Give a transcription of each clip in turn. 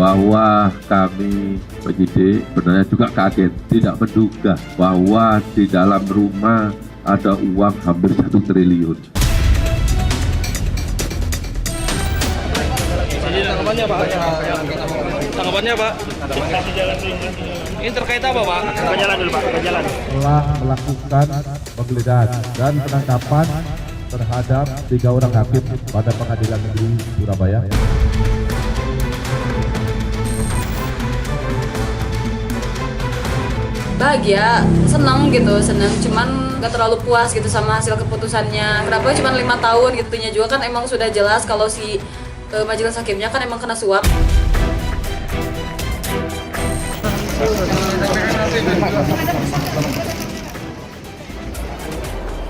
bahwa kami penyidik sebenarnya juga kaget, tidak menduga bahwa di dalam rumah ada uang hampir 1 triliun. Tanggapannya Pak? Tanggapannya Pak? Ini terkait apa Pak? Jalan dulu Pak, jalan. Telah melakukan penggeledahan dan penangkapan terhadap 3 orang hakim pada Pengadilan Negeri Surabaya. Bahagia, senang gitu, cuman nggak terlalu puas gitu sama hasil keputusannya. Kenapa cuma 5 tahun gitu nya juga kan emang sudah jelas kalau si majelis hakimnya kan emang kena suap.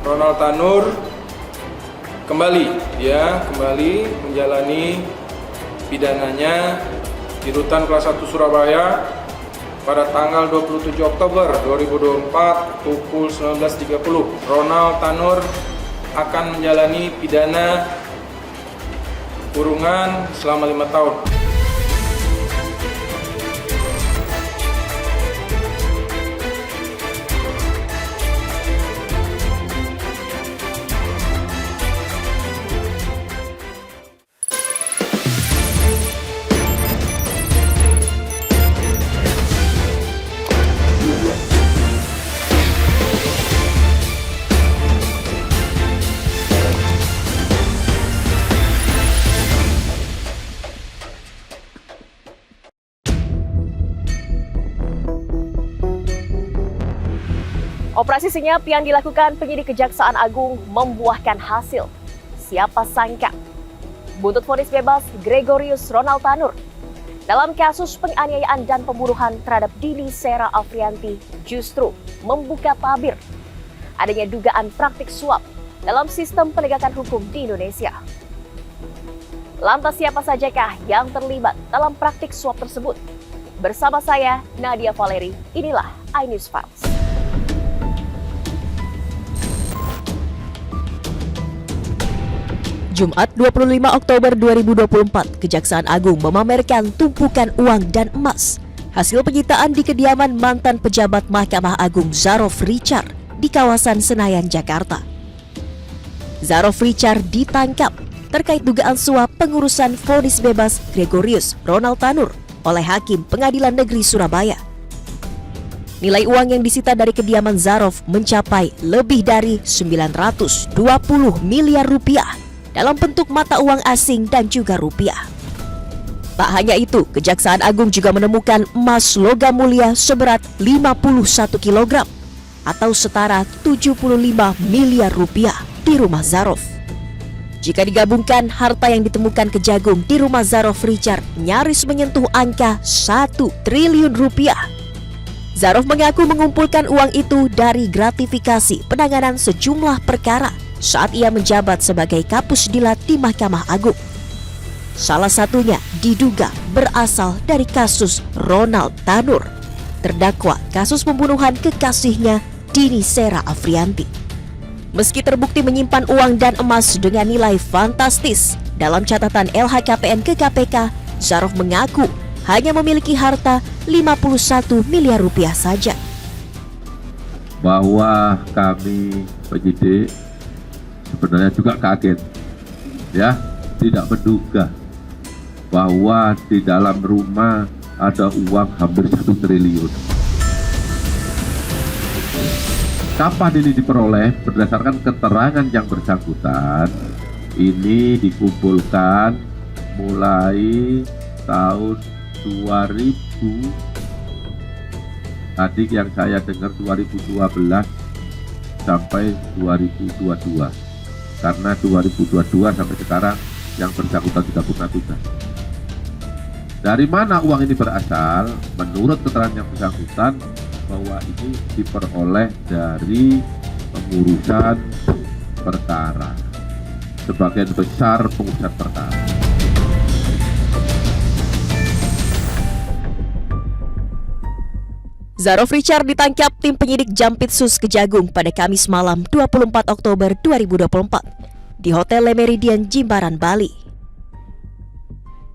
Ronald Tanur kembali menjalani pidananya di Rutan Kelas 1 Surabaya pada tanggal 27 Oktober 2024 pukul 19.30. Ronald Tanur akan menjalani pidana kurungan selama 5 tahun. Operasi senyap yang dilakukan penyidik Kejaksaan Agung membuahkan hasil. Siapa sangka? Buntut vonis bebas Gregorius Ronald Tanur dalam kasus penganiayaan dan pembunuhan terhadap Dini Sera Afrianti justru membuka tabir adanya dugaan praktik suap dalam sistem penegakan hukum di Indonesia. Lantas siapa sajakah yang terlibat dalam praktik suap tersebut? Bersama saya, Nadia Valeri, inilah iNews Files. Jumat 25 Oktober 2024, Kejaksaan Agung memamerkan tumpukan uang dan emas. Hasil penyitaan di kediaman mantan pejabat Mahkamah Agung Zarof Richard di kawasan Senayan, Jakarta. Zarof Richard ditangkap terkait dugaan suap pengurusan vonis bebas Gregorius Ronald Tanur oleh Hakim Pengadilan Negeri Surabaya. Nilai uang yang disita dari kediaman Zarof mencapai lebih dari 920 miliar rupiah dalam bentuk mata uang asing dan juga rupiah. Tak hanya itu, Kejaksaan Agung juga menemukan emas logam mulia seberat 51 kg atau setara 75 miliar rupiah di rumah Zarof. Jika digabungkan, harta yang ditemukan Kejagung di rumah Zarof Richard nyaris menyentuh angka 1 triliun rupiah. Zarof mengaku mengumpulkan uang itu dari gratifikasi penanganan sejumlah perkara saat ia menjabat sebagai Kapus Dilat di Mahkamah Agung. Salah satunya diduga berasal dari kasus Ronald Tanur, terdakwa kasus pembunuhan kekasihnya Dini Sera Afrianti. Meski terbukti menyimpan uang dan emas dengan nilai fantastis, dalam catatan LHKPN ke KPK, Zarof mengaku hanya memiliki harta 51 miliar rupiah saja. Bahwa kami penyidik sebenarnya juga kaget, tidak menduga bahwa di dalam rumah ada uang hampir 1 triliun. Kapan ini diperoleh? Berdasarkan keterangan yang bersangkutan, ini dikumpulkan mulai tahun 2000, tadi yang saya dengar 2012 sampai 2022. Karena 2022 sampai sekarang yang bersangkutan tidak pernah tugas. Dari mana uang ini berasal? Menurut keterangan yang bersangkutan bahwa ini diperoleh dari pengurusan perkara. Sebagian besar pengurusan perkara. Zarof Richard ditangkap tim penyidik Jampitsus Kejagung pada Kamis malam 24 Oktober 2024 di Hotel Le Méridien, Jimbaran, Bali.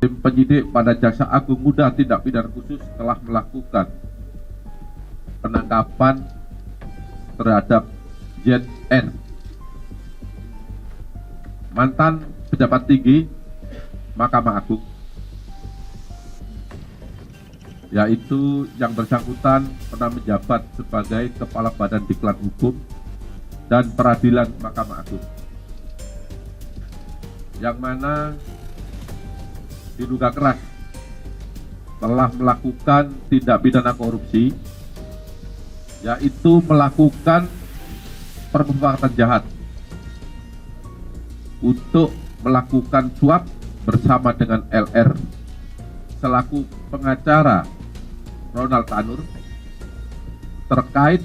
Tim penyidik pada Jaksa Agung Muda Tindak Pidana Khusus telah melakukan penangkapan terhadap ZR, mantan pejabat tinggi Mahkamah Agung, yaitu yang bersangkutan pernah menjabat sebagai Kepala Badan Diklat Hukum dan Peradilan Mahkamah Agung, yang mana diduga keras telah melakukan tindak pidana korupsi, yaitu melakukan permufakatan jahat untuk melakukan suap bersama dengan LR selaku pengacara Ronald Tanur terkait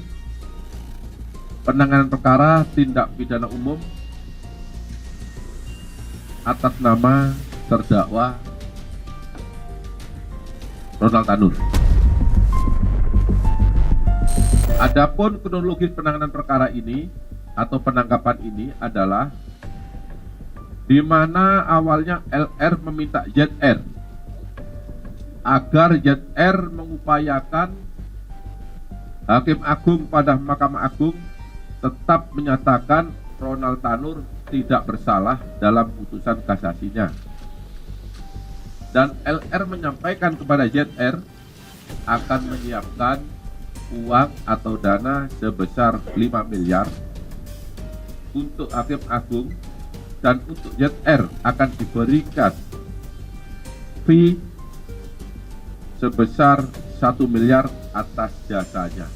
penanganan perkara tindak pidana umum atas nama terdakwa Ronald Tanur. Adapun kronologis penanganan perkara ini atau penangkapan ini adalah di mana awalnya LR meminta ZR agar ZR mengupayakan Hakim Agung pada Mahkamah Agung tetap menyatakan Ronald Tanur tidak bersalah dalam putusan kasasinya. Dan LR menyampaikan kepada ZR akan menyiapkan uang atau dana sebesar 5 miliar untuk Hakim Agung, dan untuk ZR akan diberikan fee sebesar 1 miliar atas jasanya.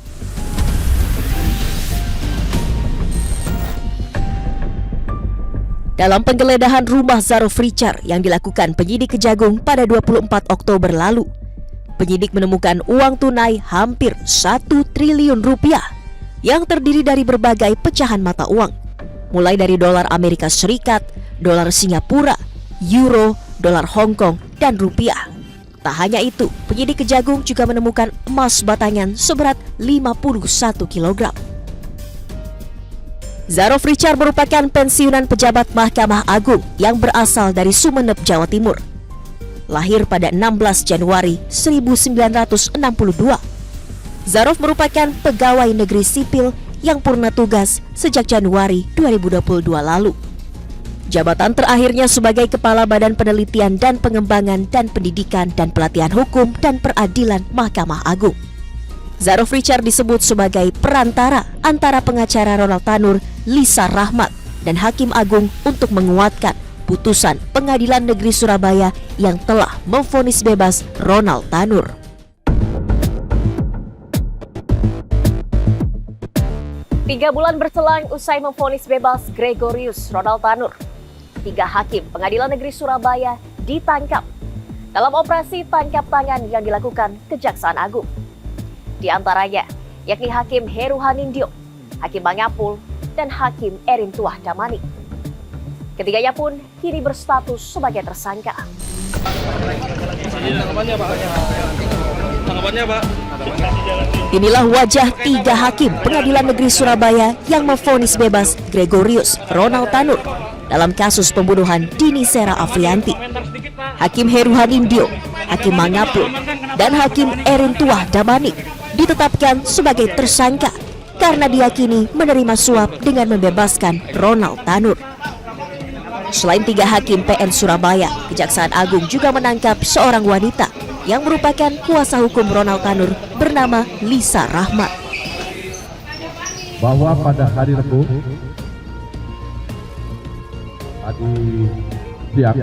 Dalam penggeledahan rumah Zarof Richard yang dilakukan penyidik Kejagung pada 24 Oktober lalu, penyidik menemukan uang tunai hampir 1 triliun rupiah yang terdiri dari berbagai pecahan mata uang, mulai dari dolar Amerika Serikat, dolar Singapura, euro, dolar Hong Kong, dan rupiah. Tak hanya itu, penyidik Kejagung juga menemukan emas batangan seberat 51 kg. Zarof Richard merupakan pensiunan pejabat Mahkamah Agung yang berasal dari Sumeneb, Jawa Timur. Lahir pada 16 Januari 1962. Zarof merupakan pegawai negeri sipil yang purna tugas sejak Januari 2022 lalu. Jabatan terakhirnya sebagai Kepala Badan Penelitian dan Pengembangan dan Pendidikan dan Pelatihan Hukum dan Peradilan Mahkamah Agung. Zarof Richard disebut sebagai perantara antara pengacara Ronald Tanur, Lisa Rahmat, dan Hakim Agung untuk menguatkan putusan Pengadilan Negeri Surabaya yang telah memvonis bebas Ronald Tanur. Tiga bulan berselang usai memvonis bebas Gregorius Ronald Tanur, 3 hakim Pengadilan Negeri Surabaya ditangkap dalam operasi tangkap tangan yang dilakukan Kejaksaan Agung. Di antaranya, yakni Hakim Heru Hanindyo, Hakim Mangapul, dan Hakim Erin Tuah Damani. Ketiganya pun kini berstatus sebagai tersangka. Tanggapannya, Pak. Inilah wajah 3 hakim Pengadilan Negeri Surabaya yang memvonis bebas Gregorius Ronald Tanur dalam kasus pembunuhan Dini Sera Afrianti. Hakim Heru Hanindyo, Hakim Mangapul, dan Hakim Erin Tuah Damani ditetapkan sebagai tersangka karena diyakini menerima suap dengan membebaskan Ronald Tanur. Selain 3 hakim PN Surabaya, Kejaksaan Agung juga menangkap seorang wanita yang merupakan kuasa hukum Ronald Tanur bernama Lisa Rahmat. Bahwa pada hari Rabu siang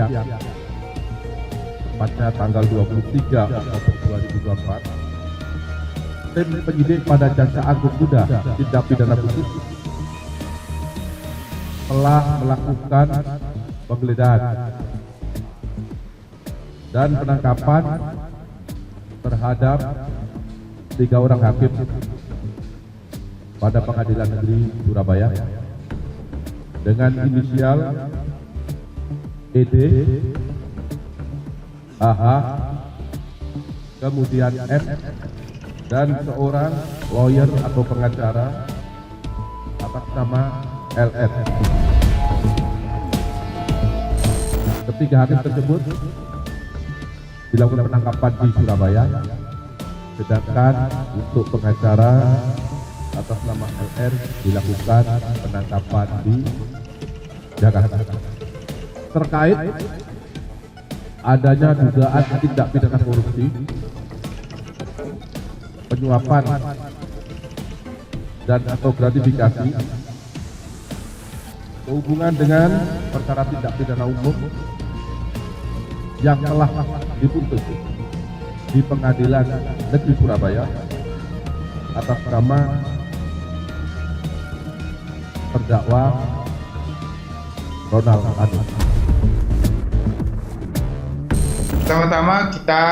tepatnya tanggal 23 Oktober 2024, tim penyidik pada Jaksa Agung Muda Tindak Pidana Khusus telah melakukan penggeledahan dan penangkapan terhadap 3 orang hakim pada Pengadilan Negeri Surabaya dengan inisial ED, AH, kemudian F, dan seorang lawyer atau pengacara atas nama LS. Ketiga hakim tersebut dilakukan penangkapan di Surabaya, sedangkan untuk pengacara atas nama LR dilakukan penangkapan di Jakarta. Terkait adanya dugaan tindak pidana korupsi, penyuapan dan atau gratifikasi berhubungan dengan perkara tindak pidana umum yang telah diputus di Pengadilan Negeri Surabaya atas nama terdakwa Ronald Tanur. Pertama-tama kita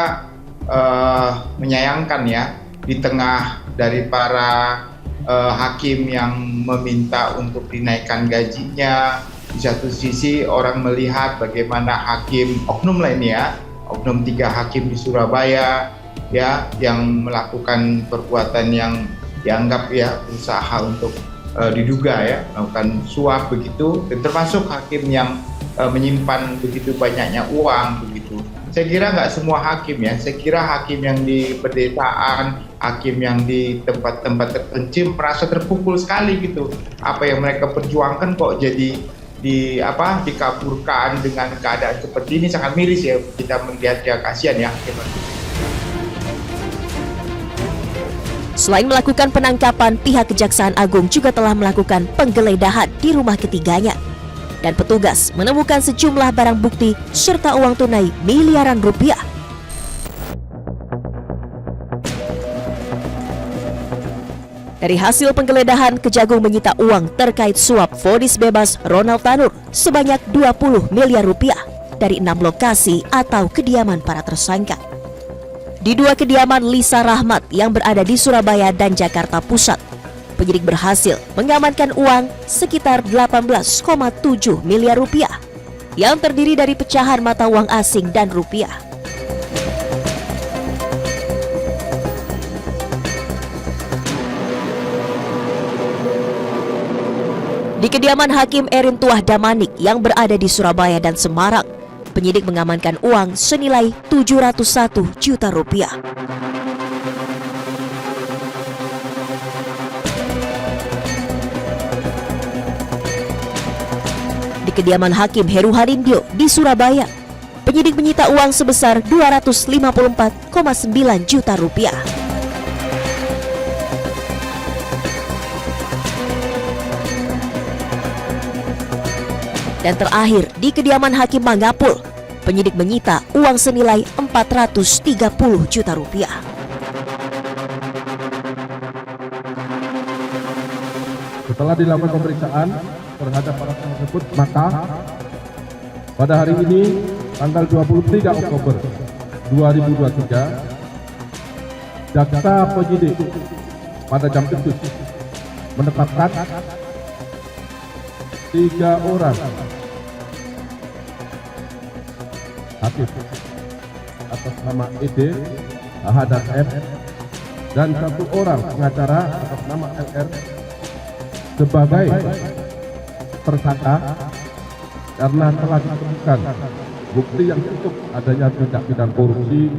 menyayangkan ya, di tengah dari para hakim yang meminta untuk dinaikkan gajinya, di satu sisi orang melihat bagaimana hakim oknum lainnya, oknum 3 hakim di Surabaya ya, yang melakukan perbuatan yang dianggap ya usaha untuk diduga ya melakukan suap begitu, dan termasuk hakim yang menyimpan begitu banyaknya uang begitu. Saya kira nggak semua hakim ya, saya kira hakim yang di pedesaan, hakim yang di tempat-tempat terpencil merasa terpukul sekali gitu. Apa yang mereka perjuangkan kok jadi dikaburkan dengan keadaan seperti ini, sangat miris ya, kita melihat ya, kasihan ya. Selain melakukan penangkapan, pihak Kejaksaan Agung juga telah melakukan penggeledahan di rumah ketiganya. Dan petugas menemukan sejumlah barang bukti serta uang tunai miliaran rupiah. Dari hasil penggeledahan, Kejagung menyita uang terkait suap vonis bebas Ronald Tanur sebanyak 20 miliar rupiah dari 6 lokasi atau kediaman para tersangka. Di 2 kediaman Lisa Rahmat yang berada di Surabaya dan Jakarta Pusat, penyidik berhasil mengamankan uang sekitar 18,7 miliar rupiah yang terdiri dari pecahan mata uang asing dan rupiah. Di kediaman Hakim Erin Tuah Damanik yang berada di Surabaya dan Semarang, penyidik mengamankan uang senilai 701 juta rupiah. Di kediaman Hakim Heru Harindyo di Surabaya, penyidik menyita uang sebesar 254,9 juta rupiah. Dan terakhir, di kediaman Hakim Mangapul, penyidik menyita uang senilai 430 juta rupiah. Setelah dilakukan pemeriksaan terhadap para tersebut, maka pada hari ini tanggal 23 Oktober 2023, jaksa penyidik pada jam tersebut menetapkan 3 orang hakim atas nama ED, AH dan M, dan 1 orang pengacara atas nama LR sebagai tersangka karena telah ditemukan bukti yang cukup adanya tindak pidana korupsi,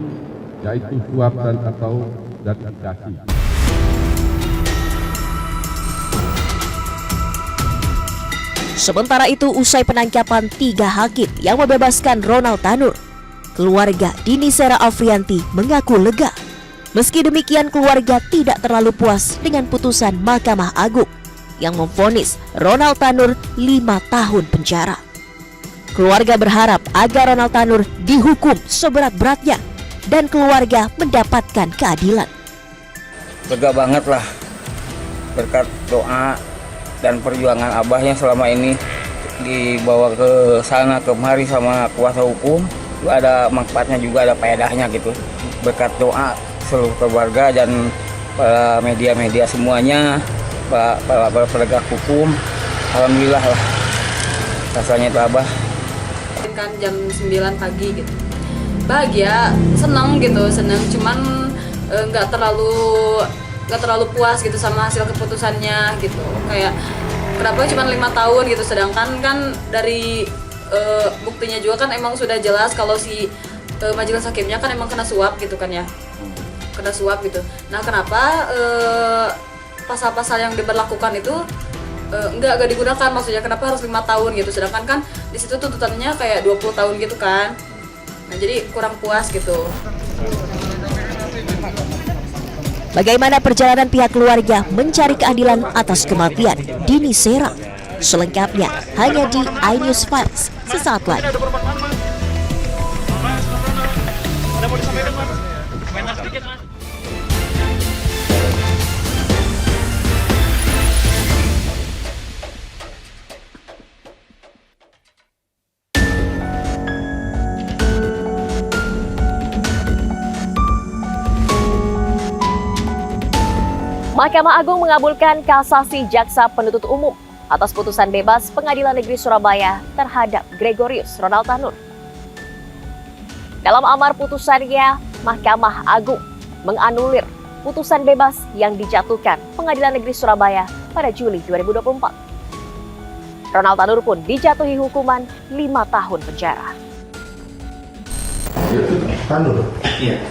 yaitu suap dan atau gratifikasi. Sementara itu, usai penangkapan 3 hakim yang membebaskan Ronald Tanur, keluarga Dini Sera Afrianti mengaku lega. Meski demikian, keluarga tidak terlalu puas dengan putusan Mahkamah Agung yang memvonis Ronald Tanur 5 tahun penjara. Keluarga berharap agar Ronald Tanur dihukum seberat-beratnya dan keluarga mendapatkan keadilan. Lega banget lah, berkat doa dan perjuangan Abah yang selama ini dibawa ke sana kemari sama kuasa hukum, ada manfaatnya juga, ada faedahnya gitu. Berkat doa seluruh keluarga dan para media-media semuanya, para penegak hukum, alhamdulillah lah rasanya itu Abah. Kan jam 9 pagi gitu, bahagia, senang, cuman nggak terlalu puas gitu sama hasil keputusannya gitu. Kayak kenapa cuma 5 tahun gitu, sedangkan kan dari buktinya juga kan emang sudah jelas kalau si majelis hakimnya kan emang kena suap gitu kan ya, kena suap gitu. Nah kenapa pasal-pasal yang diberlakukan itu nggak digunakan, maksudnya kenapa harus 5 tahun gitu, sedangkan kan di situ tuntutannya kayak 20 tahun gitu kan. Nah jadi kurang puas gitu. Bagaimana perjalanan pihak keluarga mencari keadilan atas kematian Dini Sera? Selengkapnya hanya di iNews Files sesaat lagi. Mahkamah Agung mengabulkan kasasi jaksa penuntut umum atas putusan bebas Pengadilan Negeri Surabaya terhadap Gregorius Ronald Tanur. Dalam amar putusannya, Mahkamah Agung menganulir putusan bebas yang dijatuhkan Pengadilan Negeri Surabaya pada Juli 2024. Ronald Tanur pun dijatuhi hukuman 5 tahun penjara. Tanur? Iya.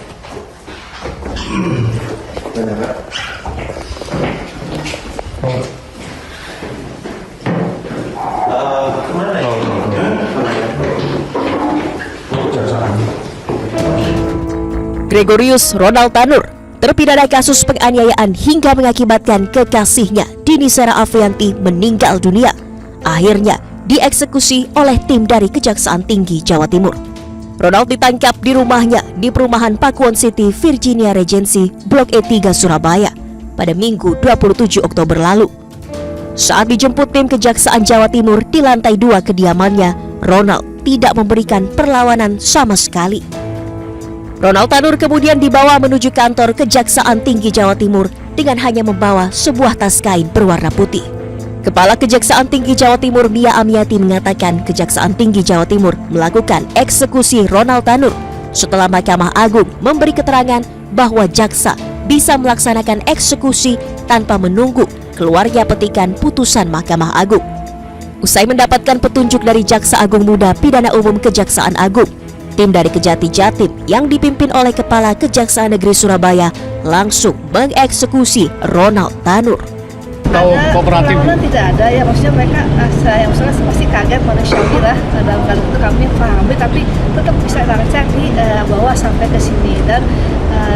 Gregorius Ronald Tanur terpidana kasus penganiayaan hingga mengakibatkan kekasihnya Dini Sera Afrianti meninggal dunia, akhirnya dieksekusi oleh tim dari Kejaksaan Tinggi Jawa Timur. Ronald ditangkap di rumahnya di perumahan Pakuwon City, Virginia Regency, Blok E3 Surabaya pada Minggu 27 Oktober lalu. Saat dijemput tim Kejaksaan Jawa Timur di lantai 2 kediamannya, Ronald tidak memberikan perlawanan sama sekali. Ronald Tanur kemudian dibawa menuju kantor Kejaksaan Tinggi Jawa Timur dengan hanya membawa sebuah tas kain berwarna putih. Kepala Kejaksaan Tinggi Jawa Timur Mia Amiati mengatakan Kejaksaan Tinggi Jawa Timur melakukan eksekusi Ronald Tanur setelah Mahkamah Agung memberi keterangan bahwa jaksa bisa melaksanakan eksekusi tanpa menunggu keluarnya petikan putusan Mahkamah Agung. Usai mendapatkan petunjuk dari Jaksa Agung Muda Pidana Umum Kejaksaan Agung, tim dari Kejati Jatim yang dipimpin oleh Kepala Kejaksaan Negeri Surabaya langsung mengeksekusi Ronald Tanur. Kooperatif tidak ada ya, maksudnya mereka saya pasti kaget, manusiawi lah dalam kali itu kami pahami, tapi tetap bisa lancar dibawa sampai ke sini. Dan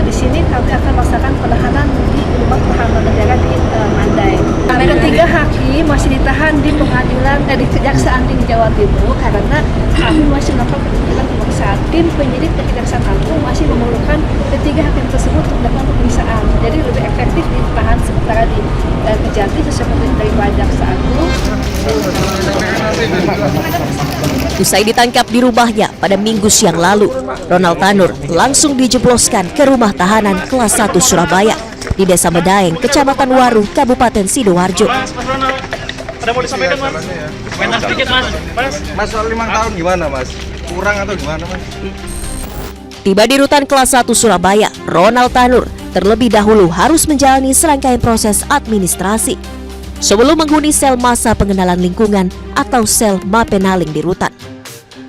di sini kami akan melaksanakan penahanan di rumah tahanan negara di Mandai. Ketiga hakim masih ditahan di pengadilan di Kejaksaan Tinggi Jawa Timur karena kami masih melakukan penyelidikan pemeriksaan. Tim penyidik dari Kejaksaan Agung masih memerlukan ketiga hakim tersebut untuk melakukan pemeriksaan. Jadi lebih efektif ditahan sementara di Kejati sesuai dari Jaksa Agung. Usai ditangkap di rumahnya pada Minggu siang lalu, Ronald Tanur langsung dijebloskan ke rumah tahanan kelas 1 Surabaya di Desa Medaeng, Kecamatan Waru, Kabupaten Sidoarjo. Ada mau disampaikan, Mas? Komentar sedikit, Mas. Mas, soal 5 tahun gimana, Mas? Kurang atau gimana, Mas? Tiba di rutan kelas 1 Surabaya, Ronald Tanur terlebih dahulu harus menjalani serangkaian proses administrasi sebelum menghuni sel masa pengenalan lingkungan atau sel mapenaling di rutan.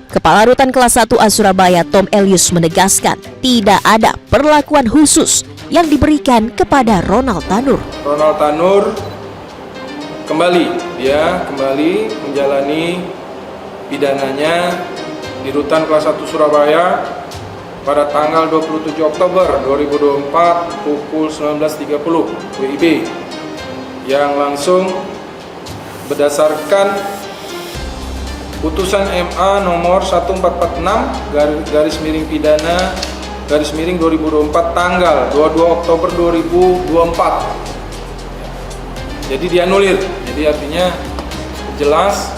Kepala Rutan kelas 1A Surabaya Tom Elius menegaskan tidak ada perlakuan khusus yang diberikan kepada Ronald Tanur. Ronald Tanur kembali menjalani pidananya di Rutan kelas 1 Surabaya pada tanggal 27 Oktober 2024 pukul 19.30 WIB yang langsung berdasarkan putusan MA nomor 1446 pidana 2024 tanggal 22 Oktober 2024. Jadi dianulir. Jadi artinya jelas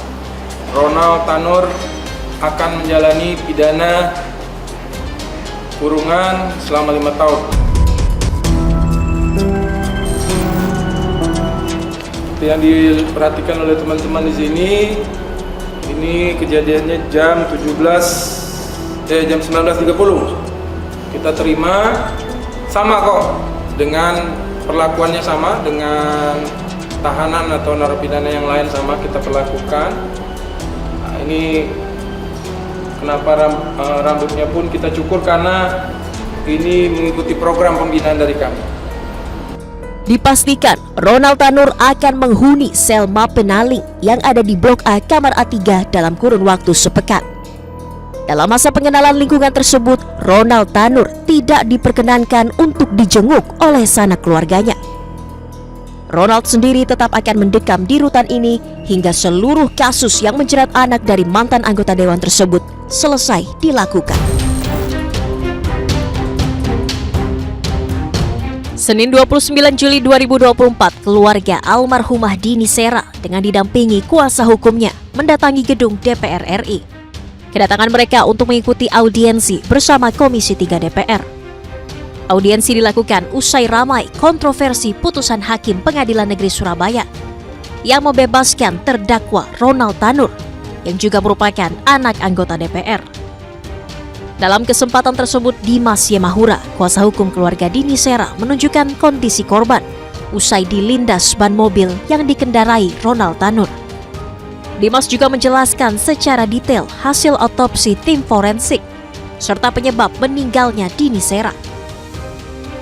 Ronald Tanur akan menjalani pidana kurungan selama 5 tahun. Yang diperhatikan oleh teman-teman di sini, ini kejadiannya jam 19.30. Kita terima sama kok, dengan perlakuannya sama dengan tahanan atau narapidana yang lain, sama kita perlakukan. Nah, ini Kenapa rambutnya pun kita cukur karena ini mengikuti program pembinaan dari kami. Dipastikan Ronald Tanur akan menghuni sel Mapenaling yang ada di Blok A Kamar A3 dalam kurun waktu sepekan. Dalam masa pengenalan lingkungan tersebut, Ronald Tanur tidak diperkenankan untuk dijenguk oleh sanak keluarganya. Ronald sendiri tetap akan mendekam di rutan ini hingga seluruh kasus yang menjerat anak dari mantan anggota dewan tersebut selesai dilakukan. Senin 29 Juli 2024, keluarga almarhumah Dini Sera dengan didampingi kuasa hukumnya mendatangi gedung DPR RI. Kedatangan mereka untuk mengikuti audiensi bersama Komisi 3 DPR. Audiensi dilakukan usai ramai kontroversi putusan Hakim Pengadilan Negeri Surabaya yang membebaskan terdakwa Ronald Tanur yang juga merupakan anak anggota DPR. Dalam kesempatan tersebut, Dimas Yemahura, kuasa hukum keluarga Dini Sera, menunjukkan kondisi korban usai dilindas ban mobil yang dikendarai Ronald Tanur. Dimas juga menjelaskan secara detail hasil otopsi tim forensik serta penyebab meninggalnya Dini Sera.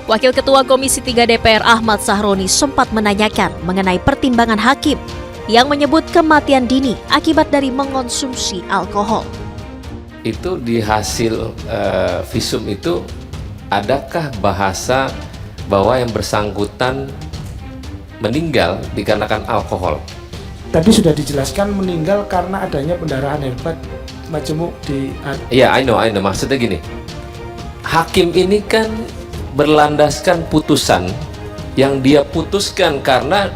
Wakil Ketua Komisi 3 DPR Ahmad Sahroni sempat menanyakan mengenai pertimbangan hakim yang menyebut kematian Dini akibat dari mengonsumsi alkohol. Itu di hasil visum itu adakah bahasa bahwa yang bersangkutan meninggal dikarenakan alkohol? Tadi sudah dijelaskan meninggal karena adanya pendarahan hebat majemuk di... Iya, I know. Maksudnya gini, hakim ini kan berlandaskan putusan yang dia putuskan karena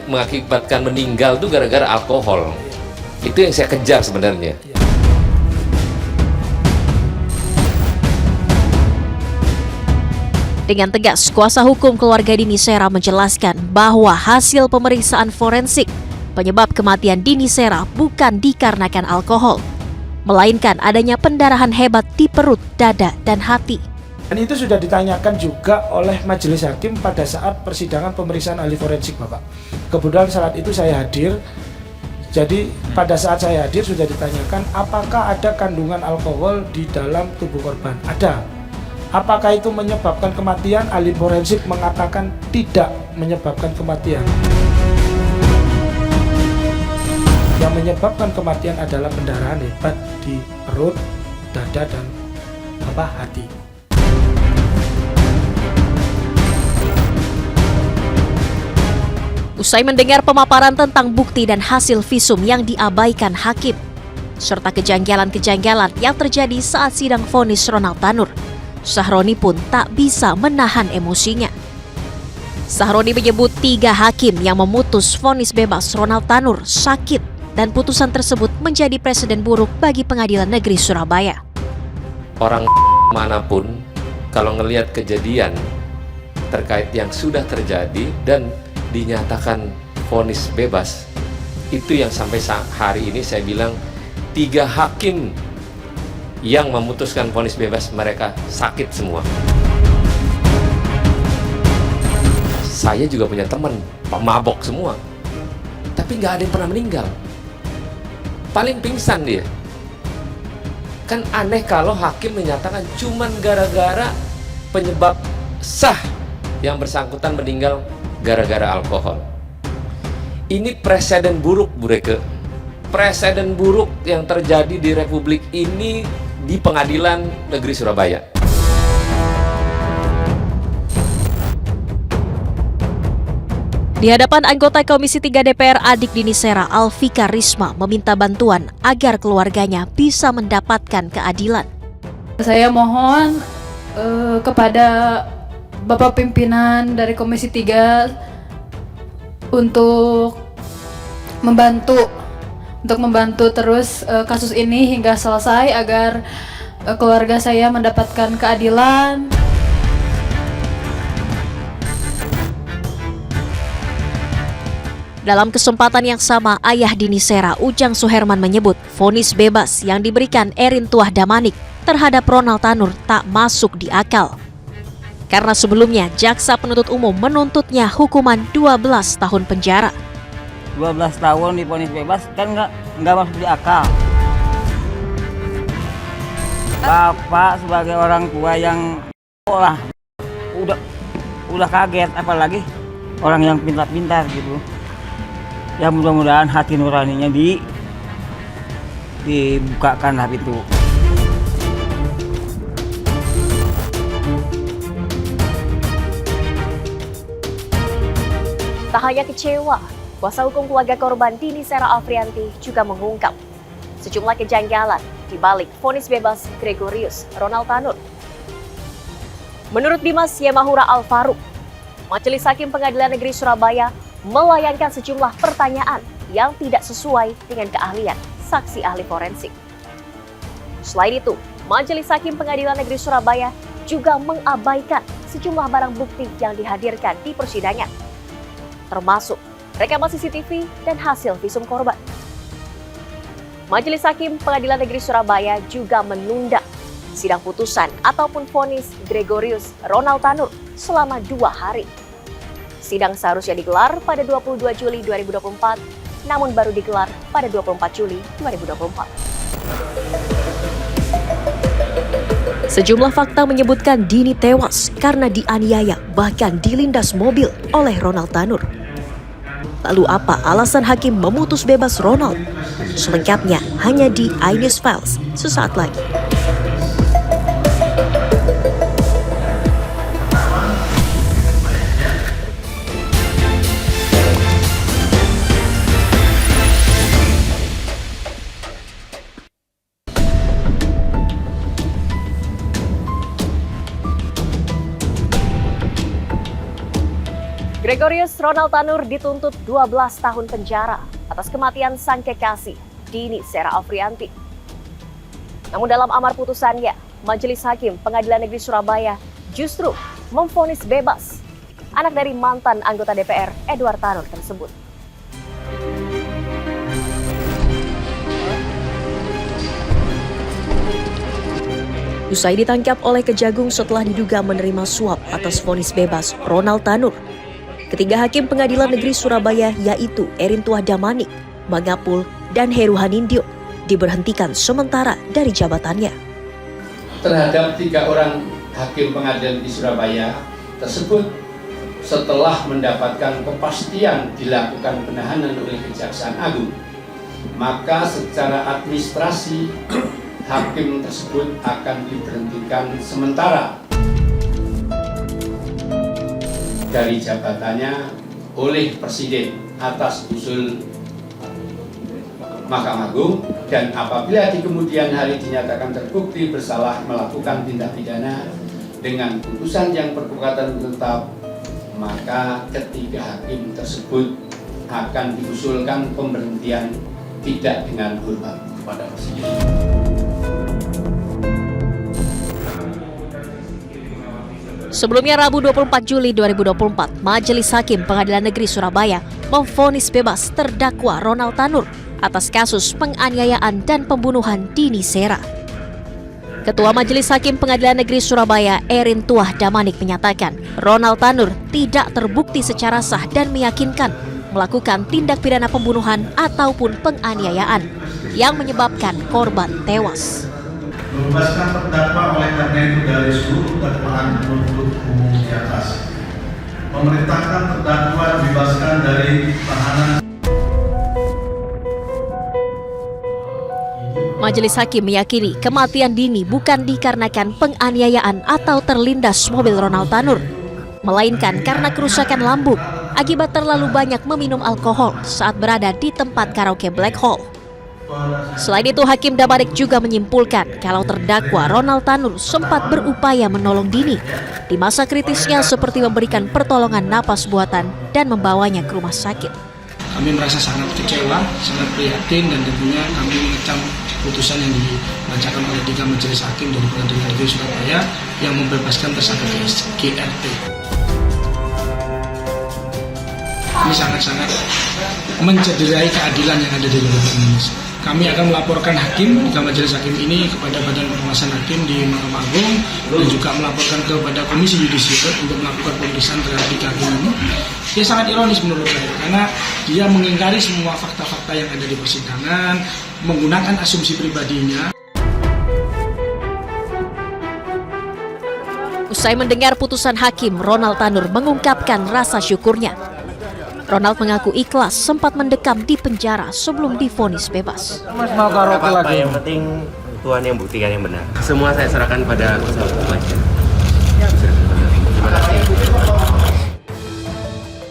mengakibatkan meninggal itu gara-gara alkohol. Itu yang saya kejar sebenarnya. Dengan tegas, kuasa hukum keluarga Dini Sera menjelaskan bahwa hasil pemeriksaan forensik penyebab kematian Dini Sera bukan dikarenakan alkohol, melainkan adanya pendarahan hebat di perut, dada, dan hati. Dan itu sudah ditanyakan juga oleh majelis hakim pada saat persidangan pemeriksaan ahli forensik, Bapak. Kebetulan saat itu saya hadir, jadi pada saat saya hadir sudah ditanyakan apakah ada kandungan alkohol di dalam tubuh korban. Ada. Apakah itu menyebabkan kematian? Ahli forensik mengatakan tidak menyebabkan kematian. Yang menyebabkan kematian adalah pendarahan hebat di perut, dada, dan hati. Usai mendengar pemaparan tentang bukti dan hasil visum yang diabaikan hakim, serta kejanggalan-kejanggalan yang terjadi saat sidang vonis Ronald Tanur, Sahroni pun tak bisa menahan emosinya. Sahroni menyebut 3 hakim yang memutus vonis bebas Ronald Tanur sakit dan putusan tersebut menjadi presiden buruk bagi Pengadilan Negeri Surabaya. Orang manapun kalau ngelihat kejadian terkait yang sudah terjadi dan dinyatakan vonis bebas, itu yang sampai hari ini saya bilang 3 hakim yang memutuskan vonis bebas mereka sakit semua. Saya juga punya teman pemabok semua, tapi nggak ada yang pernah meninggal. Paling pingsan dia. Kan aneh kalau hakim menyatakan cuman gara-gara penyebab sah yang bersangkutan meninggal gara-gara alkohol. Ini presiden buruk, Bu Reke. Presiden buruk yang terjadi di Republik ini di Pengadilan Negeri Surabaya. Di hadapan anggota Komisi 3 DPR adik Dini Sera, Alfika Risma, meminta bantuan agar keluarganya bisa mendapatkan keadilan. Saya mohon kepada Bapak pimpinan dari Komisi 3 untuk membantu terus kasus ini hingga selesai agar keluarga saya mendapatkan keadilan. Dalam kesempatan yang sama, ayah Dini Sera, Ujang Suherman, menyebut vonis bebas yang diberikan Erin Tuah Damanik terhadap Ronald Tanur tak masuk di akal. Karena sebelumnya jaksa penuntut umum menuntutnya hukuman 12 tahun penjara. 12 tahun divonis bebas kan nggak masuk di akal. Bapak sebagai orang tua yang udah kaget, apalagi orang yang pintar-pintar gitu. Ya mudah-mudahan hati nuraninya dibukakan lah pintu. Tak hanya kecewa, kuasa hukum keluarga korban Dini Sera Afrianti juga mengungkap sejumlah kejanggalan di balik vonis bebas Gregorius Ronald Tanur. Menurut Dimas Yemahura Al-Faruq, Majelis Hakim Pengadilan Negeri Surabaya melayangkan sejumlah pertanyaan yang tidak sesuai dengan keahlian saksi ahli forensik. Selain itu, Majelis Hakim Pengadilan Negeri Surabaya juga mengabaikan sejumlah barang bukti yang dihadirkan di persidangan, termasuk rekaman CCTV dan hasil visum korban. Majelis Hakim Pengadilan Negeri Surabaya juga menunda sidang putusan ataupun vonis Gregorius Ronald Tanur selama 2 hari. Sidang seharusnya digelar pada 22 Juli 2024, namun baru digelar pada 24 Juli 2024. Sejumlah fakta menyebutkan Dini tewas karena dianiaya bahkan dilindas mobil oleh Ronald Tanur. Lalu apa alasan hakim memutus bebas Ronald? Selengkapnya hanya di iNews Files sesaat lagi. Gregorius Ronald Tanur dituntut 12 tahun penjara atas kematian sang kekasih Dini Sera Afrianti. Namun dalam amar putusannya, Majelis Hakim Pengadilan Negeri Surabaya justru memvonis bebas anak dari mantan anggota DPR Edward Tanur tersebut. Usai ditangkap oleh Kejagung setelah diduga menerima suap atas vonis bebas Ronald Tanur, ketiga hakim Pengadilan Negeri Surabaya yaitu Erin Tuah Damanik, Mangapul, dan Heru Hanindyo diberhentikan sementara dari jabatannya. Terhadap 3 orang hakim pengadilan di Surabaya tersebut setelah mendapatkan kepastian dilakukan penahanan oleh Kejaksaan Agung, maka secara administrasi hakim tersebut akan diberhentikan sementara dari jabatannya oleh Presiden atas usul Mahkamah Agung, dan apabila di kemudian hari dinyatakan terbukti bersalah melakukan tindak pidana dengan putusan yang berkekuatan tetap, maka ketiga hakim tersebut akan diusulkan pemberhentian tidak dengan hormat kepada Presiden. Sebelumnya Rabu 24 Juli 2024, Majelis Hakim Pengadilan Negeri Surabaya memvonis bebas terdakwa Ronald Tanur atas kasus penganiayaan dan pembunuhan Dini Sera. Ketua Majelis Hakim Pengadilan Negeri Surabaya, Erin Tuah Damanik, menyatakan Ronald Tanur tidak terbukti secara sah dan meyakinkan melakukan tindak pidana pembunuhan ataupun penganiayaan yang menyebabkan korban tewas. Membebaskan terdakwa oleh karena itu dari seluruh dakwaan penuntut umum di atas. Memerintahkan terdakwa dibebaskan dari tahanan. Majelis Hakim meyakini kematian Dini bukan dikarenakan penganiayaan atau terlindas mobil Ronald Tanur, melainkan karena kerusakan lambung akibat terlalu banyak meminum alkohol saat berada di tempat karaoke Black Hole. Selain itu, Hakim Damanik juga menyimpulkan kalau terdakwa Ronald Tanur sempat berupaya menolong Dini di masa kritisnya seperti memberikan pertolongan napas buatan dan membawanya ke rumah sakit. Kami merasa sangat kecewa, sangat prihatin, dan tentunya kami mengecam putusan yang dibacakan oleh 3 majelis hakim dari Pengadilan Negeri Surabaya yang membebaskan tersangka GRT. Ini sangat-sangat mencederai keadilan yang ada di Republik Indonesia. Kami akan melaporkan hakim, 3 majelis hakim ini, kepada Badan Pengawasan Hakim di Mahkamah Agung, dan juga melaporkan kepada Komisi Yudisial untuk melakukan pemeriksaan terhadap 3 hakim ini. Dia sangat ironis menurut saya, karena dia mengingkari semua fakta-fakta yang ada di persidangan, menggunakan asumsi pribadinya. Usai mendengar putusan hakim, Ronald Tanur mengungkapkan rasa syukurnya. Ronald mengaku ikhlas sempat mendekam di penjara sebelum divonis bebas. Mas mau karaoke lagi? Yang penting Tuhan yang buktikan yang benar. Semua saya serahkan pada kuasa hukum aja. Terima kasih.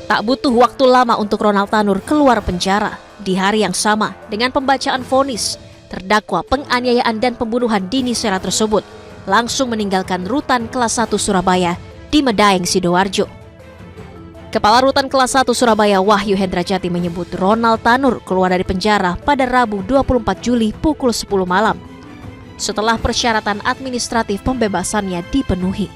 Tak butuh waktu lama untuk Ronald Tanur keluar penjara. Di hari yang sama dengan pembacaan vonis, terdakwa penganiayaan dan pembunuhan Dini Sera tersebut langsung meninggalkan Rutan Kelas 1 Surabaya di Medaeng, Sidoarjo. Kepala Rutan Kelas 1 Surabaya Wahyu Hendrajati menyebut Ronald Tanur keluar dari penjara pada Rabu 24 Juli pukul 10 malam setelah persyaratan administratif pembebasannya dipenuhi.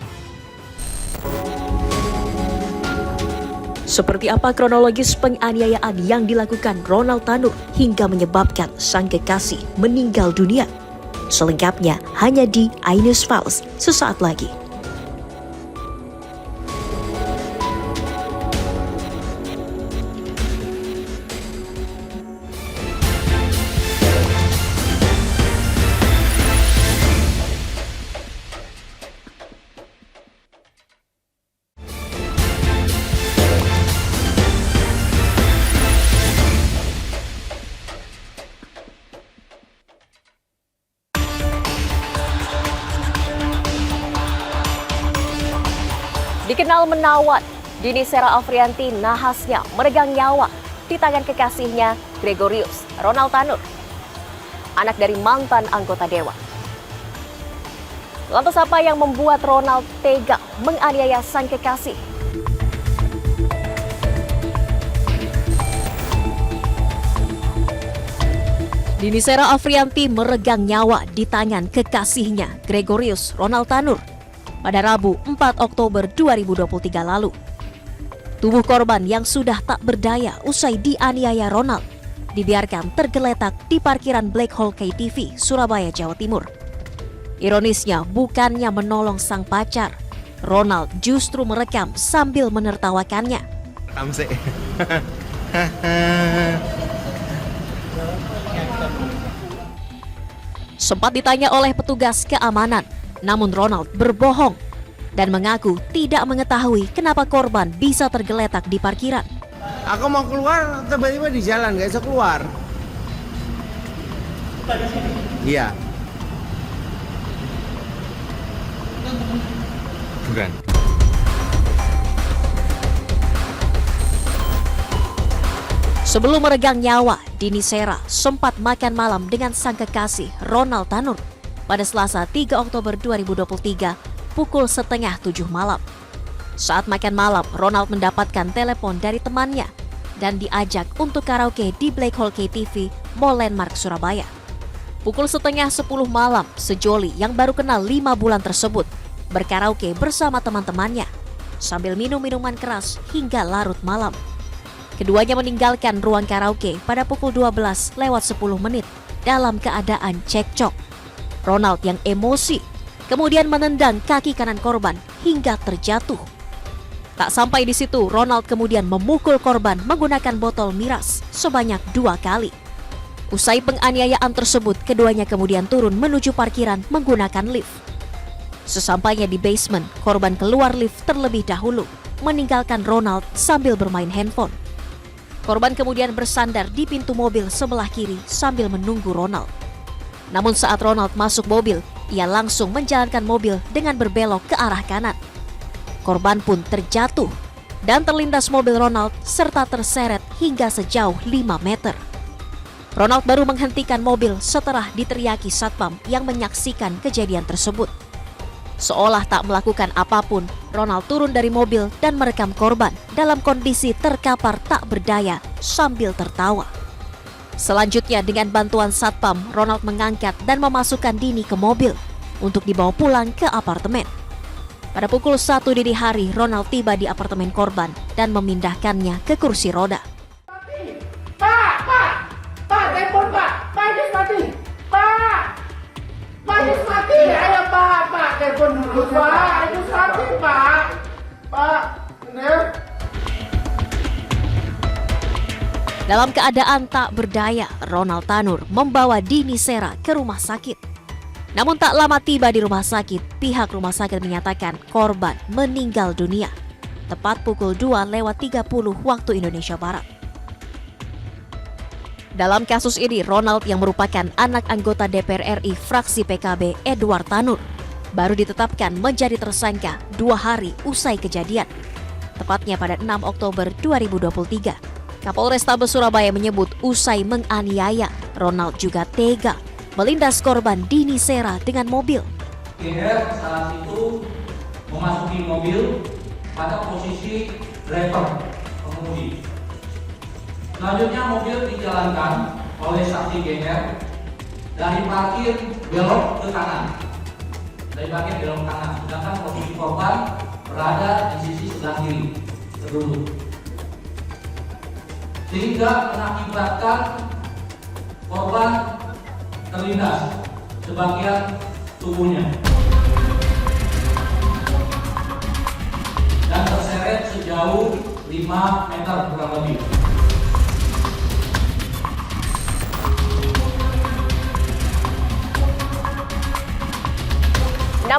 Seperti apa kronologis penganiayaan yang dilakukan Ronald Tanur hingga menyebabkan sang kekasih meninggal dunia? Selengkapnya hanya di iNews Files sesaat lagi. Dikenal menawan, Dini Sera Afrianti nahasnya meregang nyawa di tangan kekasihnya Gregorius Ronald Tanur, anak dari mantan anggota Dewan. Lantas apa yang membuat Ronald tega menganiaya sang kekasih? Dini Sera Afrianti meregang nyawa di tangan kekasihnya Gregorius Ronald Tanur pada Rabu 4 Oktober 2023 lalu. Tubuh korban yang sudah tak berdaya usai dianiaya Ronald dibiarkan tergeletak di parkiran Black Hole KTV, Surabaya, Jawa Timur. Ironisnya, bukannya menolong sang pacar, Ronald justru merekam sambil menertawakannya. Sempat ditanya oleh petugas keamanan, namun Ronald berbohong dan mengaku tidak mengetahui kenapa korban bisa tergeletak di parkiran. Aku mau keluar, tiba-tiba di jalan, gak bisa keluar. Iya. Bukan. Sebelum meregang nyawa, Dini Sera sempat makan malam dengan sang kekasih Ronald Tanur pada Selasa 3 Oktober 2023 pukul 6:30 malam. Saat makan malam, Ronald mendapatkan telepon dari temannya dan diajak untuk karaoke di Black Hole KTV, Mall Landmark, Surabaya. Pukul 9:30 malam, sejoli yang baru kenal 5 bulan tersebut berkaraoke bersama teman-temannya sambil minum minuman keras hingga larut malam. Keduanya meninggalkan ruang karaoke pada pukul 12:10 dalam keadaan cekcok. Ronald yang emosi kemudian menendang kaki kanan korban hingga terjatuh. Tak sampai di situ, Ronald kemudian memukul korban menggunakan botol miras sebanyak 2 kali. Usai penganiayaan tersebut, keduanya kemudian turun menuju parkiran menggunakan lift. Sesampainya di basement, korban keluar lift terlebih dahulu, meninggalkan Ronald sambil bermain handphone. Korban kemudian bersandar di pintu mobil sebelah kiri sambil menunggu Ronald. Namun saat Ronald masuk mobil, ia langsung menjalankan mobil dengan berbelok ke arah kanan. Korban pun terjatuh dan terlindas mobil Ronald serta terseret hingga sejauh 5 meter. Ronald baru menghentikan mobil setelah diteriaki satpam yang menyaksikan kejadian tersebut. Seolah tak melakukan apapun, Ronald turun dari mobil dan merekam korban dalam kondisi terkapar tak berdaya sambil tertawa. Selanjutnya dengan bantuan satpam, Ronald mengangkat dan memasukkan Dini ke mobil untuk dibawa pulang ke apartemen. Pada pukul 1 dini hari, Ronald tiba di apartemen korban dan memindahkannya ke kursi roda. Pak, telepon Pak, Idris mati, Pak, Idris mati, ayo Pak, telepon dulu Pak, Idris mati Pak, bener. Dalam keadaan tak berdaya, Ronald Tanur membawa Dini Sera ke rumah sakit. Namun tak lama tiba di rumah sakit, pihak rumah sakit menyatakan korban meninggal dunia tepat pukul 2:30 waktu Indonesia Barat. Dalam kasus ini, Ronald yang merupakan anak anggota DPR RI fraksi PKB Edward Tanur baru ditetapkan menjadi tersangka 2 hari usai kejadian. Tepatnya pada 6 Oktober 2023. Kapolrestabes Surabaya menyebut usai menganiaya, Ronald juga tega melindas korban Dini Sera dengan mobil. GR saat itu memasuki mobil pada posisi driver pengemudi. Selanjutnya mobil dijalankan oleh saksi GR dari parkir belok ke kanan. Sedangkan posisi korban berada di sisi sebelah kiri terlulu. Sehingga mengakibatkan korban terlindas sebagian tubuhnya dan terseret sejauh 5 meter kurang lebih.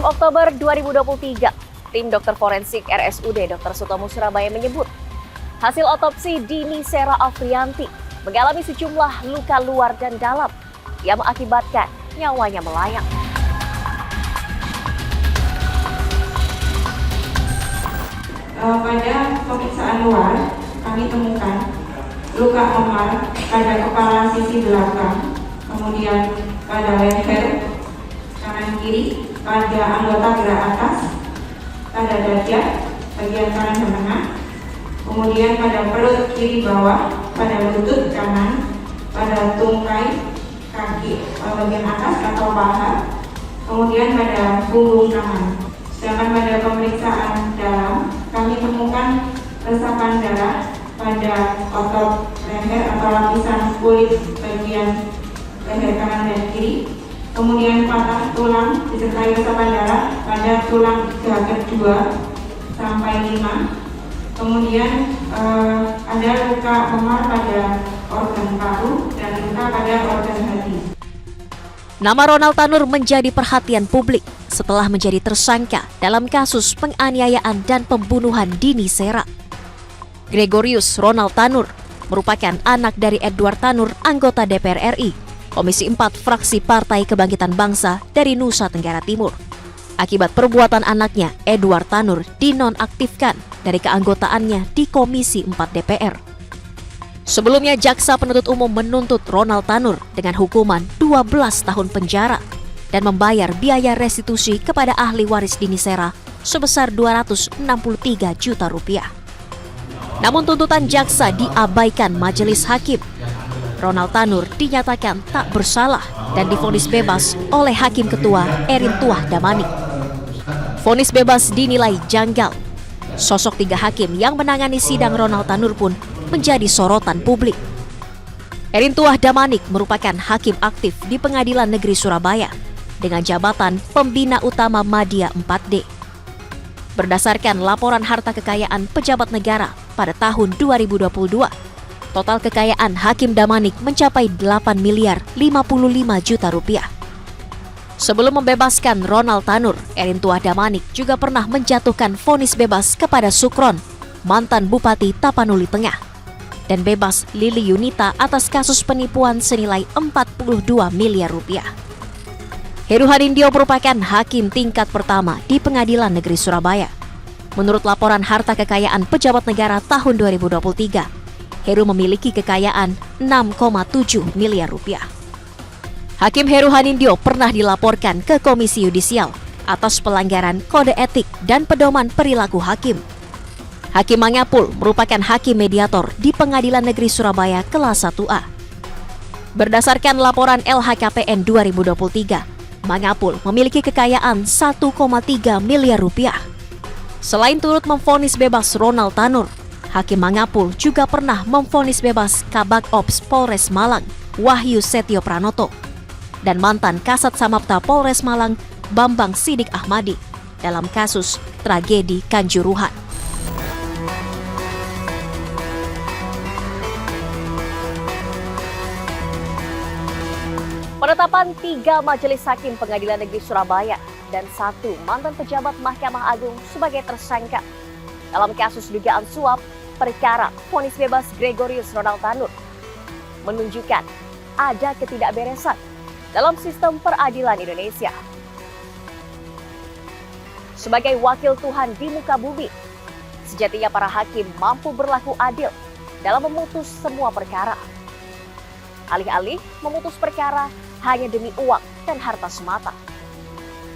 Oktober 2023, tim dokter forensik RSUD Dr. Sutomo Surabaya menyebut hasil otopsi Dini Sera Afrianti mengalami sejumlah luka luar dan dalam yang mengakibatkan nyawanya melayang. Pada pemeriksaan luar, kami temukan luka memar pada kepala sisi belakang, kemudian pada leher kanan kiri, pada anggota gerak atas, pada dada bagian kanan dan tengah, kemudian pada perut kiri bawah, pada lutut kanan, pada tungkai kaki bagian atas atau paha, kemudian pada punggung kanan. Sedangkan pada pemeriksaan dalam, kami temukan resapan darah pada otot leher atau lapisan kulit bagian leher kanan dan kiri, kemudian patah tulang disertai resapan darah pada tulang iga kedua sampai 5, kemudian ada luka memar pada organ paru dan luka pada organ hati. Nama Ronald Tanur menjadi perhatian publik setelah menjadi tersangka dalam kasus penganiayaan dan pembunuhan Dini Sera. Gregorius Ronald Tanur merupakan anak dari Edward Tanur, anggota DPR RI, Komisi 4 Fraksi Partai Kebangkitan Bangsa dari Nusa Tenggara Timur. Akibat perbuatan anaknya, Edward Tanur dinonaktifkan dari keanggotaannya di Komisi 4 DPR. Sebelumnya, Jaksa Penuntut Umum menuntut Ronald Tanur dengan hukuman 12 tahun penjara dan membayar biaya restitusi kepada ahli waris Dini Sera sebesar 263 juta rupiah. Namun tuntutan jaksa diabaikan majelis hakim. Ronald Tanur dinyatakan tak bersalah dan divonis bebas oleh Hakim Ketua Erin Tuah Damanik. Vonis bebas dinilai janggal. Sosok 3 hakim yang menangani sidang Ronald Tanur pun menjadi sorotan publik. Erin Tuah Damanik merupakan hakim aktif di Pengadilan Negeri Surabaya dengan jabatan Pembina Utama Madya 4D. Berdasarkan laporan harta kekayaan pejabat negara pada tahun 2022, total kekayaan Hakim Damanik mencapai 8 miliar 55 juta rupiah. Sebelum membebaskan Ronald Tanur, Erin Tuah Damanik juga pernah menjatuhkan vonis bebas kepada Sukron, mantan Bupati Tapanuli Tengah, dan bebas Lili Yunita atas kasus penipuan senilai 42 miliar rupiah. Heru Hadindio merupakan hakim tingkat pertama di Pengadilan Negeri Surabaya. Menurut laporan harta kekayaan pejabat negara tahun 2023, Heru memiliki kekayaan 6,7 miliar rupiah. Hakim Heru Hadindio pernah dilaporkan ke Komisi Yudisial atas pelanggaran kode etik dan pedoman perilaku hakim. Hakim Mangapul merupakan hakim mediator di Pengadilan Negeri Surabaya kelas 1A. Berdasarkan laporan LHKPN 2023, Mangapul memiliki kekayaan 1,3 miliar rupiah. Selain turut memvonis bebas Ronald Tanur, Hakim Mangapul juga pernah memvonis bebas Kabak Ops Polres Malang, Wahyu Setio Pranoto, dan mantan Kasat Samapta Polres Malang, Bambang Sidik Ahmadi, dalam kasus tragedi Kanjuruhan. Penetapan 3 majelis hakim Pengadilan Negeri Surabaya dan 1 mantan pejabat Mahkamah Agung sebagai tersangka dalam kasus dugaan suap perkara vonis bebas Gregorius Ronald Tanur menunjukkan ada ketidakberesan dalam sistem peradilan Indonesia. Sebagai wakil Tuhan di muka bumi, sejatinya para hakim mampu berlaku adil dalam memutus semua perkara. Alih-alih memutus perkara hanya demi uang dan harta semata.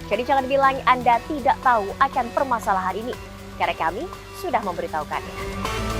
Jadi jangan bilang Anda tidak tahu akan permasalahan ini, karena kami sudah memberitahukannya.